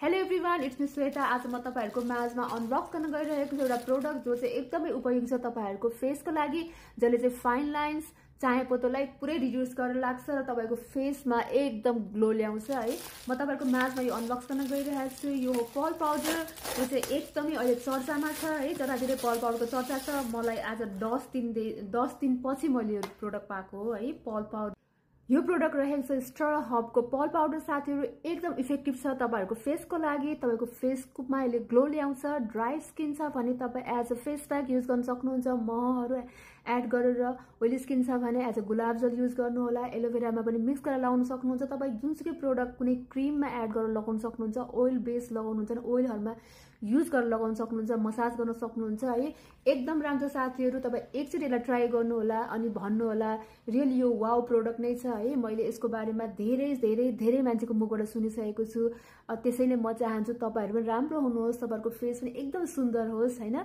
Hello everyone, it's me Shweta. आज म तपाईहरुको माझमा अनबक्स गर्न गइरहेको छु एउटा प्रोडक्ट जो चाहिँ एकदमै उपयोगी छ तपाईहरुको फेसको लागि, जसले चाहिँ फाइन लाइन्स चाहे पोतोलाई पुरै रिड्युस गर्न लाग्छ र तपाईको फेसमा एकदम ग्लो ल्याउँछ है। म तपाईहरुको माझमा यो अनबक्स गर्न गइरहेको छु। यो पर्ल पाउडर जो चाहिँ एकदमै अहिले चर्चामा छ है। जतातिर पर्ल पाउडरको चर्चा छ, मलाई आज 10 दिन पछि मैले यो प्रोडक्ट पाएको हो है। पर्ल पाउडर यो प्रोडक्ट रहेको छ स्ट्रा हबको पर्ल पाउडर। साथीहरु एकदम इफेक्टिभ छ तपाईहरुको फेसको लागि। तपाईको फेसमा यसले ग्लो ल्याउँछ। ड्राई स्किन छ भने तपाई as a face pack use गर्न सक्नुहुन्छ। महहरु एड गरेर, ओइली स्किन छ भने एज अ गुलाब जल युज गर्नु होला। एलोभेरामा पनि मिक्स गरेर लगाउन सक्नुहुन्छ। तपाई जुनसुकै प्रोडक्ट कुनै क्रीममा एड गरेर लगाउन सक्नुहुन्छ। ओइल बेस लगाउनुहुन्छ भने ओइलहरुमा युज गरेर लगाउन सक्नुहुन्छ। मसाज गर्न सक्नुहुन्छ है। एकदम राम्रो साथीहरु, तपाई एकचोटी यसलाई ट्राई गर्नु होला अनि भन्नु होला रियली यो वाउ प्रोडक्ट नै छ है। मैले यसको बारेमा धेरै मान्छेको मुखबाट सुनिसकेको छु। त्यसैले म चाहन्छु तपाईहरु पनि राम्रो हुनुहोस्, तपाईहरुको फेस पनि एकदम सुन्दर होस् हैन।